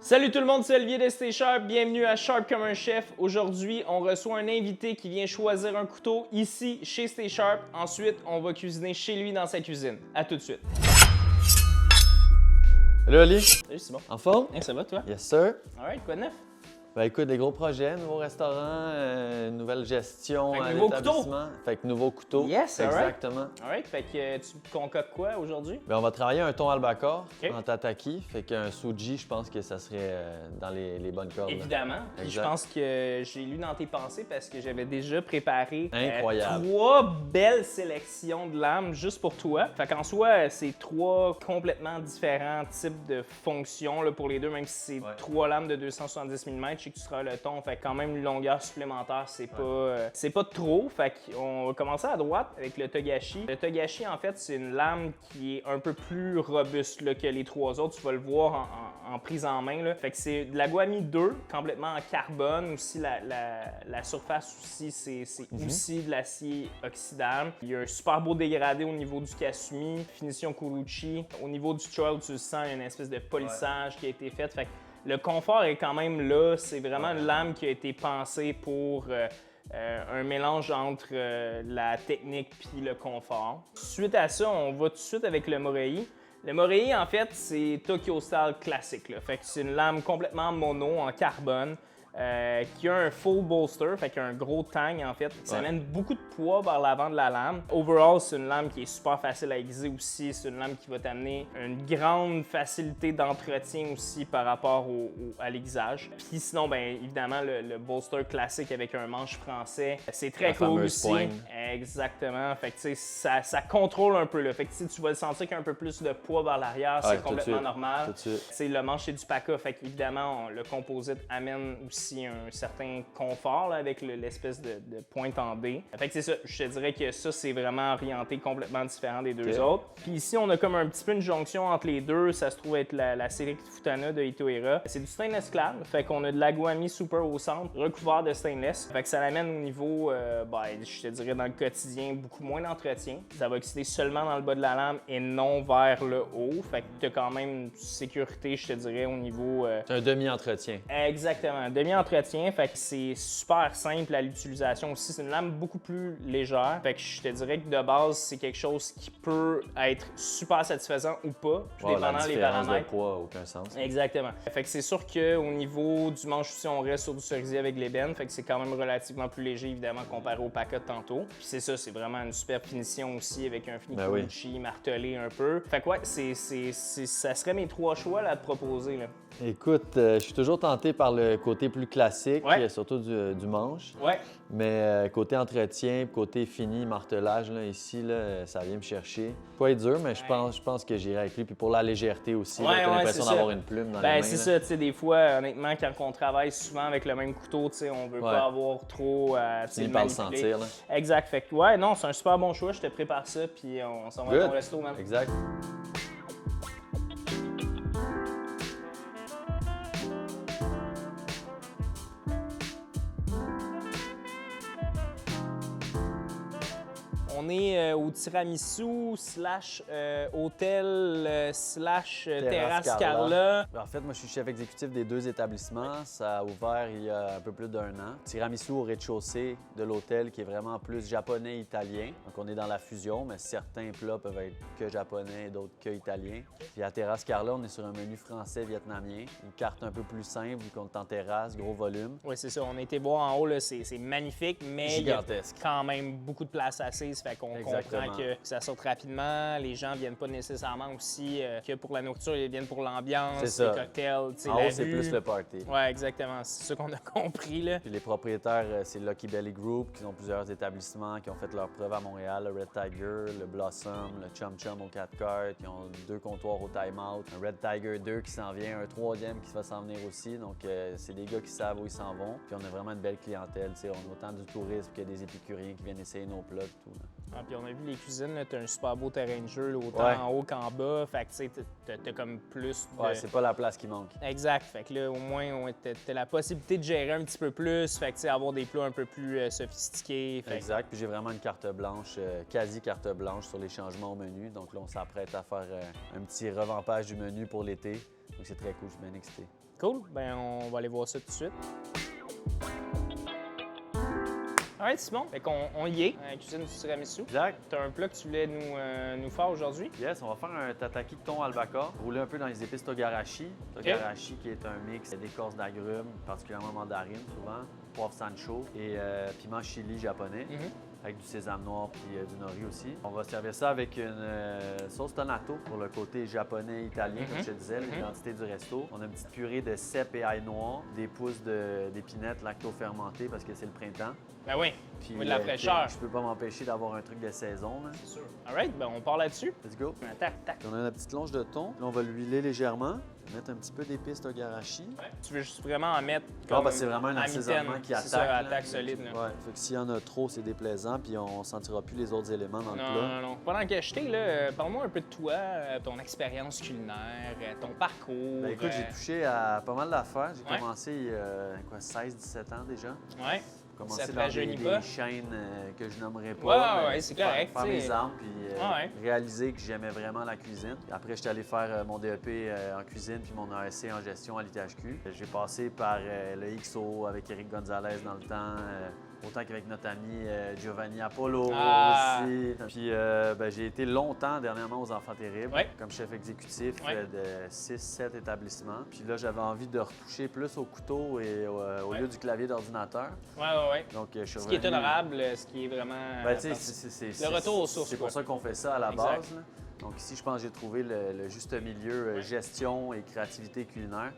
Salut tout le monde, c'est Olivier de Stay Sharp. Bienvenue à Sharp comme un chef. Aujourd'hui, on reçoit un invité qui vient choisir un couteau ici chez Stay Sharp. Ensuite, on va cuisiner chez lui dans sa cuisine. À tout de suite. Salut Oli! Salut Simon. En forme? Ça va toi? Yes sir! Alright, quoi de neuf? Ben écoute, des gros projets, nouveau restaurant, nouvelle gestion Fait que à nouveau l'établissement. Fait que nouveau couteau. Yes, alright. Exactement. Alright, fait que tu concoctes quoi aujourd'hui? Ben on va travailler un thon albacore Ok. en tataki. Fait qu'un suji, je pense que ça serait dans les bonnes cordes. là. Évidemment. Puis je Exact. pense que j'ai lu dans tes pensées parce que j'avais déjà préparé Incroyable. 3 belles sélections de lames juste pour toi. Fait qu'en soi, c'est 3 complètement différents types de fonctions là, pour les deux, même si c'est 3 lames de 270 mm. Je sais que tu seras le thon, fait quand même une longueur supplémentaire, c'est pas trop. Fait qu'on va commencer à droite avec le togashi. Le togashi, en fait, c'est une lame qui est un peu plus robuste là, que les 3 autres. Tu vas le voir en prise en main. Là. Fait que c'est de la Guami 2, complètement en carbone. Aussi, la surface aussi, c'est aussi de l'acier oxydable. Il y a un super beau dégradé au niveau du kasumi, finition Kuruchi. Au niveau du choil, tu le sens, il y a une espèce de polissage qui a été fait. Fait que le confort est quand même là. C'est vraiment une lame qui a été pensée pour un mélange entre la technique puis le confort. Suite à ça, on va tout de suite avec le Morei. Le Morei, en fait, c'est Tokyo Style classique. Là. Fait que c'est une lame complètement mono en carbone qui a un full bolster, fait qu'il y a un gros tang en fait. Ça amène beaucoup de poids vers l'avant de la lame. Overall, c'est une lame qui est super facile à aiguiser aussi. C'est une lame qui va t'amener une grande facilité d'entretien aussi par rapport à l'aiguisage. Puis sinon, bien évidemment, le bolster classique avec un manche français, c'est très cool aussi. Poigne. Exactement. Fait que tu sais, ça contrôle un peu là. Fait que tu vas le sentir qu'il y a un peu plus de poids vers l'arrière, c'est complètement normal. Tout de suite. C'est le manche c'est du PACA, fait qu'évidemment, le composite amène aussi un certain confort là, avec l'espèce de pointe en D. Fait que c'est ça, je te dirais que ça, c'est vraiment orienté complètement différent des deux autres. Puis ici, on a comme un petit peu une jonction entre les deux. Ça se trouve être la série Futana de Itoera. C'est du stainless clad, fait qu'on a de la Guami Super au centre, recouvert de stainless. Fait que ça l'amène au niveau, je te dirais dans le quotidien, beaucoup moins d'entretien. Ça va oxyder seulement dans le bas de la lame et non vers le haut. Fait que tu as quand même une sécurité, je te dirais, au niveau... C'est un demi-entretien. Exactement, un demi-entretien, fait que c'est super simple à l'utilisation aussi. C'est une lame beaucoup plus légère, fait que je te dirais que de base, c'est quelque chose qui peut être super satisfaisant ou pas, tout dépendant la les différence paramètres. de poids n'a aucun sens. Exactement. Fait que c'est sûr qu'au niveau du manche aussi, on reste sur du cerisier avec l'ébène, fait que c'est quand même relativement plus léger, évidemment, comparé au PACA de tantôt. Puis c'est ça, c'est vraiment une super finition aussi avec un fini Kuruchi martelé un peu. Fait que ouais, ça serait mes 3 choix là, à te proposer. Là. Écoute, je suis toujours tenté par le côté plus classique, surtout du manche. Ouais. Mais côté entretien, côté fini, martelage, là, ici, là, ça vient me chercher. Pas être dur, mais je pense que j'irai avec lui. Puis pour la légèreté aussi, t'as l'impression d'avoir une plume dans les mains. C'est ça, tu sais, des fois, honnêtement, quand on travaille souvent avec le même couteau, tu sais, on veut pas avoir trop à le manipuler. Sentir, là. Exact. Fait que ouais, non, c'est un super bon choix. Je te prépare ça, puis on s'en va à ton resto, man. Exact. On est au tiramisu / hôtel / terrasse Carla. En fait, moi, je suis chef exécutif des 2 établissements. Ça a ouvert il y a un peu plus d'1 an. Tiramisu au rez-de-chaussée de l'hôtel qui est vraiment plus japonais-italien. Donc, on est dans la fusion, mais certains plats peuvent être que japonais et d'autres que italiens. Puis à Terrasse Carla, on est sur un menu français-vietnamien. Une carte un peu plus simple vu qu'on est en terrasse, gros volume. Oui, c'est ça. On a été voir en haut, là, c'est magnifique, mais gigantesque. Il y a quand même beaucoup de place assise. Fait qu'on comprend que ça sorte rapidement. Les gens viennent pas nécessairement aussi que pour la nourriture, ils viennent pour l'ambiance, les cocktails. En haut, c'est plus le party. Oui, exactement. C'est ça qu'on a compris. Là. Puis les propriétaires, c'est Lucky Belly Group, qui ont plusieurs établissements, qui ont fait leurs preuves à Montréal, le Red Tiger, le Blossom, le Chum Chum au 4 cartes, qui ont 2 comptoirs au Time Out, un Red Tiger 2 qui s'en vient, un 3e qui va s'en venir aussi. Donc, c'est des gars qui savent où ils s'en vont. Puis on a vraiment une belle clientèle. T'sais, on a autant du tourisme que des épicuriens qui viennent essayer nos plats et tout. Là. Ah, puis on a vu les cuisines, tu as un super beau terrain de jeu, là, autant en haut qu'en bas. Fait que tu sais, t'as comme plus de... Ouais, c'est pas la place qui manque. Exact. Fait que là, au moins, t'as la possibilité de gérer un petit peu plus. Fait que tu sais, avoir des plats un peu plus sophistiqués. Fait... Exact. Puis j'ai vraiment une carte blanche, quasi carte blanche sur les changements au menu. Donc là, on s'apprête à faire un petit revampage du menu pour l'été. Donc c'est très cool, je suis bien excité. Cool. Ben, on va aller voir ça tout de suite. Alright, Simon. Fait qu'on y est, à la cuisine du tiramisu. Exact. T'as un plat que tu voulais nous faire aujourd'hui? Yes, on va faire un tataki de thon albacore, roulé un peu dans les épices togarashi. Togarashi qui est un mix d'écorce d'agrumes, particulièrement mandarine souvent, poivre sancho et piment chili japonais. Avec du sésame noir puis du nori aussi. On va servir ça avec une sauce tonato pour le côté japonais-italien, comme je te disais, l'identité du resto. On a une petite purée de cèpes et ail noir, des pousses d'épinettes lacto-fermentées parce que c'est le printemps. Ben oui, Puis de la fraîcheur. je peux pas m'empêcher d'avoir un truc de saison. Là. C'est sûr. Alright, ben on part là-dessus. Let's go. Tac, tac. Puis on a la petite longe de thon. Là, on va l'huiler légèrement. Mettre un petit peu d'épices togarashi. Ouais. Tu veux juste vraiment en mettre Ah, ben, c'est vraiment un assaisonnement qui attaque. C'est ça, attaque solide. Là. Ouais, fait que s'il y en a trop, c'est déplaisant, puis on sentira plus les autres éléments dans le plat. Non. Pendant que je t'ai, là, parle-moi un peu de toi, ton expérience culinaire, ton parcours. Ben, écoute, j'ai touché à pas mal d'affaires. J'ai commencé il y a 16-17 ans déjà. Ouais. Commencé Ça te dans rajeunit des pas? chaînes que je nommerai pas. Ouais, c'est correct. Faire mes armes, puis Ouais. réaliser que j'aimais vraiment la cuisine. Après, j'étais allé faire mon DEP en cuisine puis mon ASC en gestion à l'ITHQ. J'ai passé par le XO avec Eric Gonzalez dans le temps. Autant qu'avec notre ami Giovanni Apollo aussi. Puis j'ai été longtemps dernièrement aux Enfants Terribles comme chef exécutif de 6-7 établissements. Puis là, j'avais envie de retoucher plus au couteau et au lieu du clavier d'ordinateur. Ouais. Donc, je suis ce qui est honorable, ce qui est vraiment... le retour aux sources. C'est pour ça qu'on fait ça à la base. Là. Donc ici, je pense que j'ai trouvé le juste milieu gestion et créativité culinaire.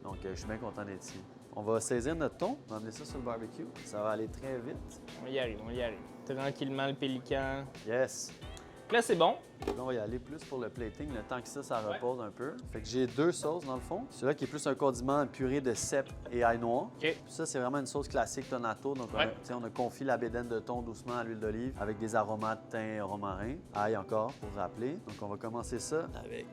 Donc, je suis bien content d'être ici. On va saisir notre thon, on va emmener ça sur le barbecue. Ça va aller très vite. On y arrive. Tranquillement, le pélican. Yes. Là, c'est bon. Là, on va y aller plus pour le plating, le temps que ça repose un peu. Fait que j'ai 2 sauces dans le fond. Celui-là qui est plus un condiment, une purée de cèpes et ail noir. Puis ça, c'est vraiment une sauce classique tonato. Donc, on a confit la bédaine de thon doucement à l'huile d'olive avec des aromates thym et romarin. Ail encore, pour rappeler. Donc, on va commencer ça avec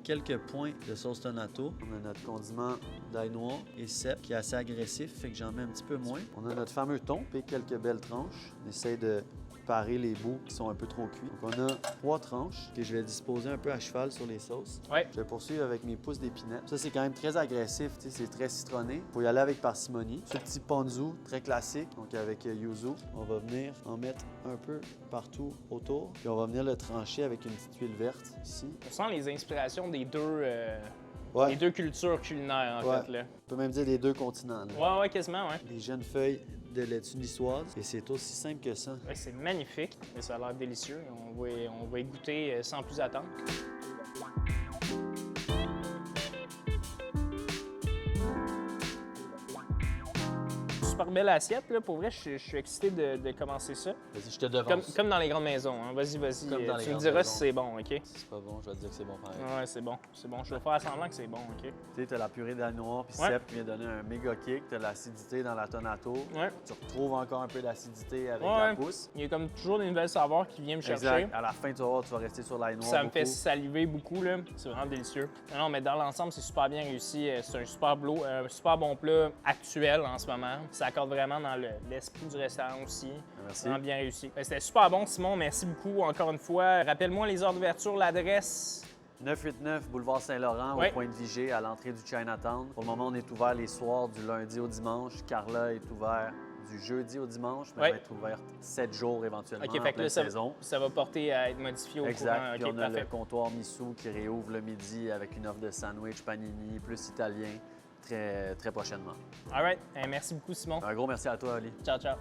quelques points de sauce tonato. On a notre condiment d'ail noir et cèpes qui est assez agressif, fait que j'en mets un petit peu moins. On a notre fameux thon, puis quelques belles tranches. On essaie de parer les bouts qui sont un peu trop cuits. Donc on a 3 tranches que je vais disposer un peu à cheval sur les sauces. Je vais poursuivre avec mes pousses d'épinette. Ça, c'est quand même très agressif, c'est très citronné. Il faut y aller avec parcimonie. Ce petit ponzu, très classique, donc avec yuzu. On va venir en mettre un peu partout autour. Puis on va venir le trancher avec une petite huile verte ici. On sent les inspirations des deux... Ouais. Les deux cultures culinaires, en fait. Là. On peut même dire les deux continents. Là. Ouais, quasiment, Les jeunes feuilles de laitue niçoise. Et c'est aussi simple que ça. Ouais, c'est magnifique, mais ça a l'air délicieux. On va y goûter sans plus attendre. Super belle assiette, là. Pour vrai, je suis excité de commencer ça. Vas-y, je te devance. Comme dans les grandes maisons. Hein. Vas-y. Tu me diras si c'est bon, OK? Si c'est pas bon, je vais te dire que c'est bon pareil. Ouais, c'est bon. Je vais faire semblant que c'est bon, OK? Tu sais, t'as la purée d'ail noir puis cèpes qui vient donner un méga kick. T'as l'acidité dans la tonato. Tu retrouves encore un peu d'acidité avec la pousse. Il y a comme toujours des nouvelles saveurs qui viennent me chercher. Exact. À la fin, tu vas rester sur l'ail noir. Ça me fait saliver beaucoup, là. C'est vraiment délicieux. Non, mais dans l'ensemble, c'est super bien réussi. C'est un super bon plat actuel en ce moment. Ça accorde vraiment dans l'esprit du restaurant aussi. Merci. Vraiment bien réussi. C'était super bon, Simon. Merci beaucoup encore une fois. Rappelle-moi les heures d'ouverture, l'adresse. 989 Boulevard Saint-Laurent, au point de Vigée, à l'entrée du Chinatown. Pour le moment, on est ouvert les soirs du lundi au dimanche. Carla est ouvert du jeudi au dimanche, mais elle va être ouverte 7 jours éventuellement en pleine saison. Ça va porter à être modifié au courant. Exact. Puis on a le comptoir Missou qui réouvre le midi avec une offre de sandwich panini plus italien très, très prochainement. All right. Merci beaucoup, Simon. Un gros merci à toi, Ali. Ciao. Ciao.